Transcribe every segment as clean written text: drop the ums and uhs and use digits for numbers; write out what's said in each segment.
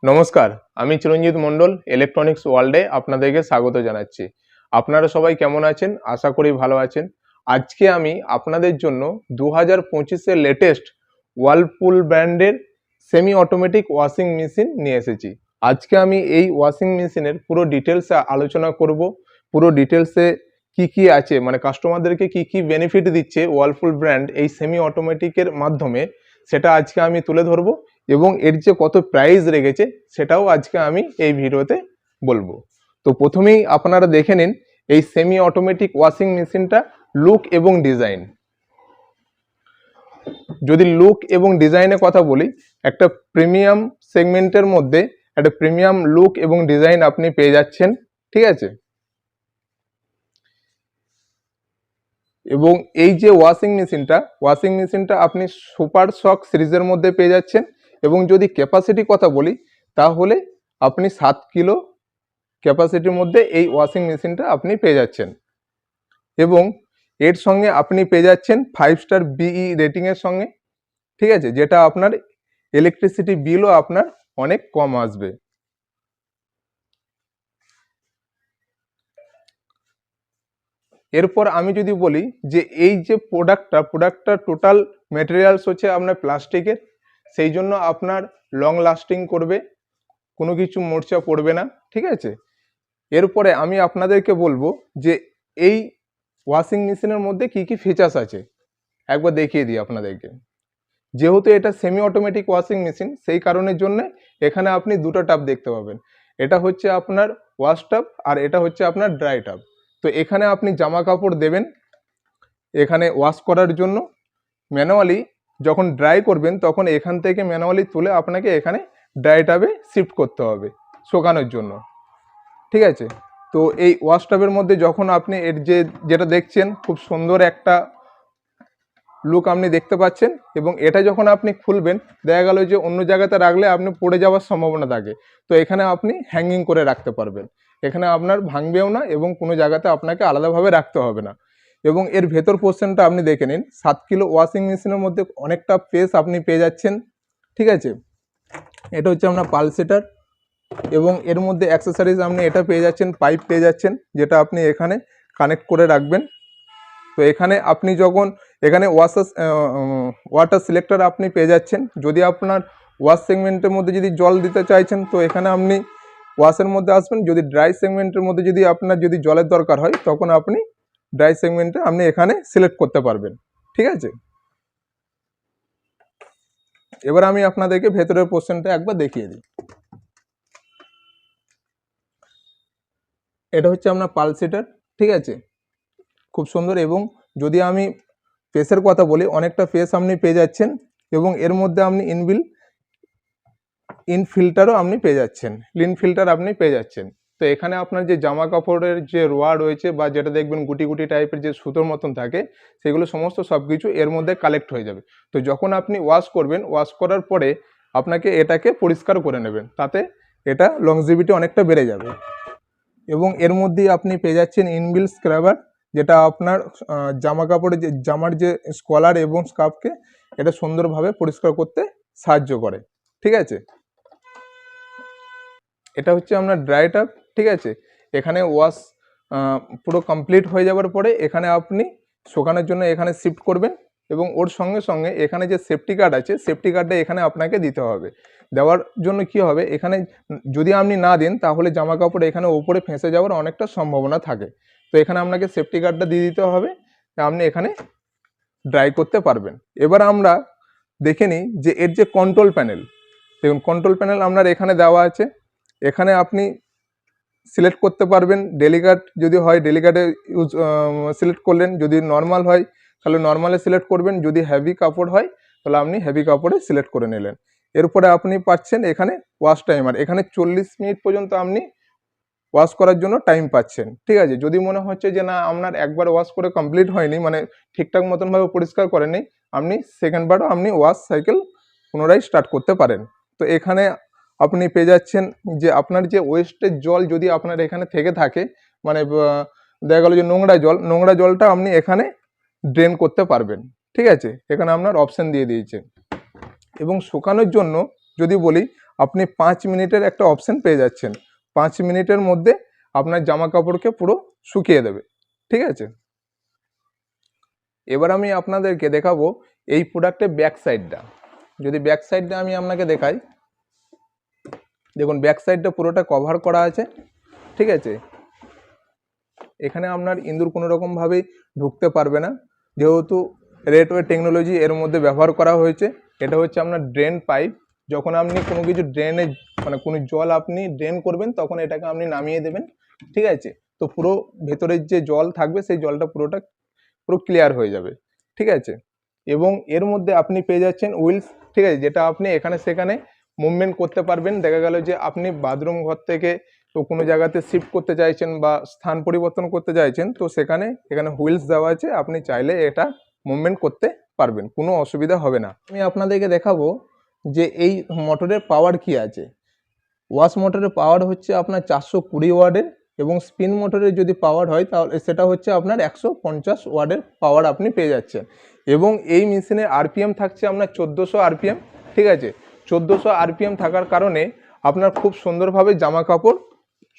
নমস্কার, আমি চিরঞ্জিত মণ্ডল ইলেকট্রনিক্স ওয়ার্ল্ডে আপনাদেরকে স্বাগত জানাচ্ছি। আপনারা সবাই কেমন আছেন? আশা করি ভালো আছেন। আজকে আমি আপনাদের জন্য 2025-এর লেটেস্ট ওয়ার্লপুল ব্র্যান্ডের সেমি অটোমেটিক ওয়াশিং মেশিন নিয়ে এসেছি। আজকে আমি এই ওয়াশিং মেশিনের পুরো ডিটেলসে আলোচনা করব। পুরো ডিটেলসে কি কি আছে, মানে কাস্টমারদেরকে কি কি বেনিফিট দিচ্ছে ওয়ার্লপুল ব্র্যান্ড এই সেমি অটোমেটিকের মাধ্যমে, সেটা আজকে আমি তুলে ধরবো এবং এর যে কত প্রাইস রেখেছে সেটাও আজকে আমি এই ভিডিওতে বলবো। তো প্রথমেই আপনারা দেখে নিন এই সেমি অটোমেটিক ওয়াশিং মেশিনটা লুক এবং ডিজাইন। যদি লুক এবং ডিজাইনের কথা বলি, একটা প্রিমিয়াম সেগমেন্টের মধ্যে একটা প্রিমিয়াম লুক এবং ডিজাইন আপনি পেয়ে যাচ্ছেন, ঠিক আছে। এবং এই যে ওয়াশিং মেশিনটা আপনি সুপার শক সিরিজের মধ্যে পেয়ে যাচ্ছেন। এবং যদি ক্যাপাসিটি কথা বলি, তাহলে আপনি 7 কিলো ক্যাপাসিটির মধ্যে এই ওয়াশিং মেশিনটা আপনি পেয়ে যাচ্ছেন। এবং এর সঙ্গে আপনি পেয়ে যাচ্ছেন 5 স্টার বিই রেটিংয়ের সঙ্গে, ঠিক আছে, যেটা আপনার ইলেকট্রিসিটি বিলও আপনার অনেক কম আসবে। এরপর আমি যদি বলি যে এই যে প্রোডাক্টটা টোটাল মেটেরিয়ালস হচ্ছে আপনার প্লাস্টিকের, সেই জন্য আপনার লং লাস্টিং করবে, কোনো কিছু মোর্চা পড়বে না, ঠিক আছে। এরপরে আমি আপনাদেরকে বলবো যে এই ওয়াশিং মেশিনের মধ্যে কি কি ফিচার্স আছে একবার দেখিয়ে দিই আপনাদেরকে। যেহেতু এটা সেমি অটোমেটিক ওয়াশিং মেশিন, সেই কারণের জন্য এখানে আপনি দুটো টাব দেখতে পাবেন। এটা হচ্ছে আপনার ওয়াশ টাব আর এটা হচ্ছে আপনার ড্রাই টাব। তো এখানে আপনি জামা কাপড় দেবেন এখানে ওয়াশ করার জন্য। ম্যানুয়ালি যখন ড্রাই করবেন তখন এখান থেকে ম্যানুয়ালি তুলে আপনাকে এখানে ড্রাই টাবে শিফট করতে হবে শুকানোর জন্য, ঠিক আছে। তো এই ওয়াশ টাবের মধ্যে যখন আপনি এর যেটা দেখছেন খুব সুন্দর একটা লুক আপনি দেখতে পাচ্ছেন, এবং এটা যখন আপনি খুলবেন দেখা গেল যে অন্য জায়গাতে রাখলে আপনি পড়ে যাওয়ার সম্ভাবনা থাকে। তো এখানে আপনি হ্যাঙ্গিং করে রাখতে পারবেন, এখানে আপনার ভাঙবেও না এবং কোনো জায়গাতে আপনাকে আলাদাভাবে রাখতে হবে না। এবং এর ভেতর পোর্শনটা আপনি দেখে নিন, 7 কিলো ওয়াশিং মেশিনের মধ্যে অনেকটা স্পেস আপনি পেয়ে যাচ্ছেন, ঠিক আছে। এটা হচ্ছে আপনার পালসেটার, এবং এর মধ্যে অ্যাক্সেসরিজ আপনি এটা পেয়ে যাচ্ছেন, পাইপ পেয়ে যাচ্ছেন, যেটা আপনি এখানে কানেক্ট করে রাখবেন। তো এখানে আপনি যখন এখানে ওয়াটার সিলেক্টর আপনি পেয়ে যাচ্ছেন। যদি আপনার ওয়াশ সেগমেন্টের মধ্যে যদি জল দিতে চাইছেন তো এখানে আপনি ওয়াশের মধ্যে আসবেন। যদি ড্রাই সেগমেন্টের মধ্যে যদি আপনার যদি জলের দরকার হয় তখন আপনি ড্রাই সেগমেন্টে আপনি এখানে সিলেক্ট করতে পারবেন, ঠিক আছে। এবার আমি আপনাদেরকে ভেতরের পোর্শনটা একবার দেখিয়ে দিই। এটা হচ্ছে আপনার পালসেটার, ঠিক আছে, খুব সুন্দর। এবং যদি আমি ফেসের কথা বলি, অনেকটা ফেস আপনি পেয়ে যাচ্ছেন, এবং এর মধ্যে আপনি ইন ফিল্টারও আপনি পেয়ে যাচ্ছেন, লিন ফিল্টার আপনি পেয়ে যাচ্ছেন। তো এখানে আপনার যে জামা কাপড়ের যে রোয়া রয়েছে বা যেটা দেখবেন গুটি গুটি টাইপের যে সুতোর মতন থাকে, সেগুলো সমস্ত সব কিছু এর মধ্যে কালেক্ট হয়ে যাবে। তো যখন আপনি ওয়াশ করবেন, ওয়াশ করার পরে আপনাকে এটাকে পরিষ্কার করে নেবেন, তাতে এটা লংজিভিটি অনেকটা বেড়ে যাবে। এবং এর মধ্যেই আপনি পেয়ে যাচ্ছেন ইনবিল স্ক্রাবার, যেটা আপনার জামা কাপড়ের যে জামার যে স্কলার এবং স্কার্ফকে এটা সুন্দরভাবে পরিষ্কার করতে সাহায্য করে, ঠিক আছে। এটা হচ্ছে আপনার ড্রাই টাব, ঠিক আছে। এখানে ওয়াশ পুরো কমপ্লিট হয়ে যাওয়ার পরে এখানে আপনি শুকানোর জন্য এখানে শিফট করবেন, এবং ওর সঙ্গে সঙ্গে এখানে যে সেফটি গার্ড আছে, সেফটি গার্ডটা এখানে আপনাকে দিতে হবে। দেওয়ার জন্য কি হবে, এখানে যদি আপনি না দেন তাহলে জামা কাপড় এখানে ওপরে ফেঁসে যাওয়ার অনেকটা সম্ভাবনা থাকে। তো এখানে আপনাকে সেফটি গার্ডটা দিয়ে দিতে হবে, আপনি এখানে ড্রাই করতে পারবেন। এবার আমরা দেখে নিই যে এর যে কন্ট্রোল প্যানেল, দেখুন কন্ট্রোল প্যানেল আপনার এখানে দেওয়া আছে। এখানে আপনি সিলেক্ট করতে পারবেন, ডেলিকেট যদি হয় ডেলিকেটে সিলেক্ট করলেন, যদি নর্মাল হয় তাহলে নর্মালে সিলেক্ট করবেন, যদি হেভি কাপড় হয় তাহলে আপনি হেভি কাপড়ে সিলেক্ট করে নিলেন। এরপরে আপনি পাচ্ছেন এখানে ওয়াশ টাইমার, এখানে 40 মিনিট পর্যন্ত আপনি ওয়াশ করার জন্য টাইম পাচ্ছেন, ঠিক আছে। যদি মনে হচ্ছে যে না আপনার একবার ওয়াশ করে কমপ্লিট হয়নি, মানে ঠিকঠাক মতনভাবে পরিষ্কার করেনি, আপনি সেকেন্ডবারও আপনি ওয়াশ সাইকেল পুনরায় স্টার্ট করতে পারেন। তো এখানে আপনি পেয়ে যাচ্ছেন যে আপনার যে ওয়েস্টের জল যদি আপনার এখানে থেকে থাকে, মানে দেখা গেল যে নোংরা জলটা আপনি এখানে ড্রেন করতে পারবেন, ঠিক আছে। এখানে আপনার অপশান দিয়ে দিয়েছে। এবং শুকানোর জন্য যদি বলি, আপনি 5 মিনিটের একটা অপশন পেয়ে যাচ্ছেন। 5 মিনিটের মধ্যে আপনার জামা কাপড়কে পুরো শুকিয়ে দেবে, ঠিক আছে। এবার আমি আপনাদেরকে দেখাবো এই প্রোডাক্টের ব্যাক সাইডটা। যদি ব্যাক সাইডটা আমি আপনাকে দেখাই, দেখুন ব্যাক সাইডটা পুরোটা কভার করা আছে, ঠিক আছে। এখানে আপনার ইঁদুর কোনো রকমভাবেই ঢুকতে পারবে না, যেহেতু রেডওয়ে টেকনোলজি এর মধ্যে ব্যবহার করা হয়েছে। এটা হচ্ছে আপনার ড্রেন পাইপ। যখন আপনি কোনো কিছু ড্রেনে মানে কোনো জল আপনি ড্রেন করবেন তখন এটাকে আপনি নামিয়ে দেবেন, ঠিক আছে। তো পুরো ভেতরের যে জল থাকবে সেই জলটা পুরো ক্লিয়ার হয়ে যাবে, ঠিক আছে। এবং এর মধ্যে আপনি পেয়ে যাচ্ছেন উইলস, ঠিক আছে, যেটা আপনি এখানে সেখানে মুভমেন্ট করতে পারবেন। দেখা গেল যে আপনি বাথরুম ঘর থেকে তো কোনো জায়গাতে শিফট করতে চাইছেন বা স্থান পরিবর্তন করতে চাইছেন, তো এখানে হুইলস দেওয়া আছে, আপনি চাইলে এটা মুভমেন্ট করতে পারবেন, কোনো অসুবিধা হবে না। আমি আপনাদেরকে দেখাবো যে এই মোটরের পাওয়ার কি আছে। ওয়াশ মোটরের পাওয়ার হচ্ছে আপনার 420 ওয়ার্ডের, এবং স্পিন মোটরের যদি পাওয়ার হয় তাহলে সেটা হচ্ছে আপনার 150 ওয়ার্ডের পাওয়ার আপনি পেয়ে যাচ্ছেন। এবং এই মেশিনের আরপিএম থাকছে আপনার 1400 আরপিএম, ঠিক আছে। 1400 আরপিএম থাকার কারণে আপনার খুব সুন্দরভাবে জামা কাপড়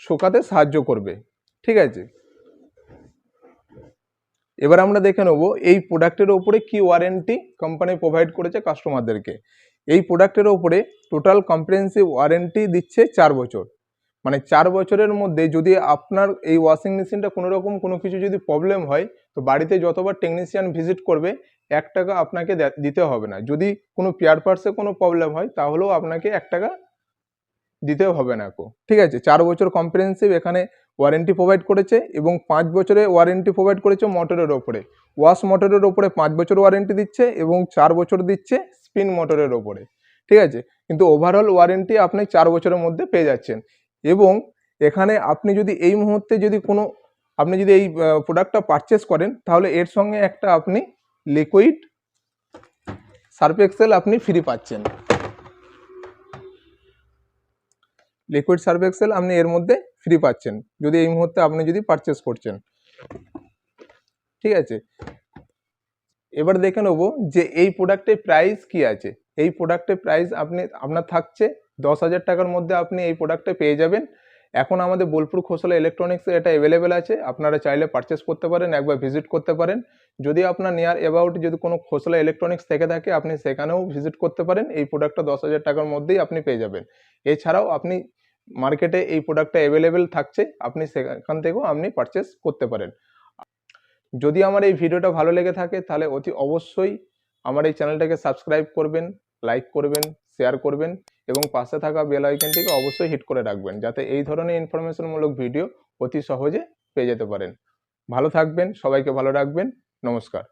শুকাতে সাহায্য করবে, ঠিক আছে। এবার আমরা দেখে নেব এই প্রোডাক্টের ওপরে কি ওয়ারেন্টি কোম্পানি প্রোভাইড করেছে কাস্টমারদেরকে। এই প্রোডাক্টের ওপরে টোটাল কম্প্রিহেনসিভ ওয়ারেন্টি দিচ্ছে 4 বছর। মানে 4 বছরের মধ্যে যদি আপনার এই ওয়াশিং মেশিনটা কোনো কিছু যদি প্রবলেম হয়, তো বাড়িতে যতবার টেকনিশিয়ান ভিজিট করবে 1 টাকা আপনাকে দিতে হবে না। যদি কোনো পেয়ার পার্টসে কোনো প্রবলেম হয় তাহলেও আপনাকে 1 টাকা দিতেও হবে না, ঠিক আছে। 4 বছর কম্প্রিহেনসিভ এখানে ওয়ারেন্টি প্রোভাইড করেছে, এবং 5 বছরের ওয়ারেন্টি প্রোভাইড করেছে মোটরের ওপরে। ওয়াশ মোটরের ওপরে 5 বছর ওয়ারেন্টি দিচ্ছে এবং 4 বছর দিচ্ছে স্পিন মোটরের ওপরে, ঠিক আছে। কিন্তু ওভারঅল ওয়ারেন্টি আপনি 4 বছরের মধ্যে পেয়ে যাচ্ছেন। এবং এখানে আপনি যদি এই মুহূর্তে আপনি যদি এই প্রোডাক্টটা পারচেস করেন, তাহলে এর সঙ্গে একটা আপনি লিকুইড সার্ফ এক্সেল আপনি ফ্রি পাচ্ছেন। লিকুইড সার্ফ এক্সেল আপনি এর মধ্যে ফ্রি পাচ্ছেন যদি এই মুহূর্তে আপনি যদি পারচেস করছেন, ঠিক আছে। এবার দেখে নেব যে এই প্রোডাক্টের প্রাইস কি আছে। এই প্রোডাক্টের প্রাইস আপনার থাকছে 10,000 টাকার মধ্যে আপনি এই প্রোডাক্টটা পেয়ে যাবেন। এখন আমাদের বোলপুর খোসলা ইলেকট্রনিক্সে এটা অ্যাভেলেবেল আছে, আপনারা চাইলে পারচেস করতে পারেন, একবার ভিজিট করতে পারেন। যদি আপনার নিয়ার অ্যাবাউট যদি কোনো খোসলা ইলেকট্রনিক্স থেকে থাকে আপনি সেখানেও ভিজিট করতে পারেন। এই প্রোডাক্টটা 10,000 টাকার মধ্যেই আপনি পেয়ে যাবেন। এছাড়াও আপনি মার্কেটে এই প্রোডাক্টটা অ্যাভেলেবেল থাকছে, আপনি সেখান থেকেও আপনি পারচেস করতে পারেন। যদি আমার এই ভিডিওটা ভালো লেগে থাকে তাহলে অতি অবশ্যই আমার এই চ্যানেলটাকে সাবস্ক্রাইব করবেন, লাইক করবেন, শেয়ার করবেন, এবং পাশে থাকা বেল আইকনটিকে অবশ্যই হিট করে রাখবেন, যাতে এই ধরনের ইনফরমেশনমূলক ভিডিও অতি সহজে পেয়ে যেতে পারেন। ভালো থাকবেন, সবাইকে ভালো রাখবেন। নমস্কার।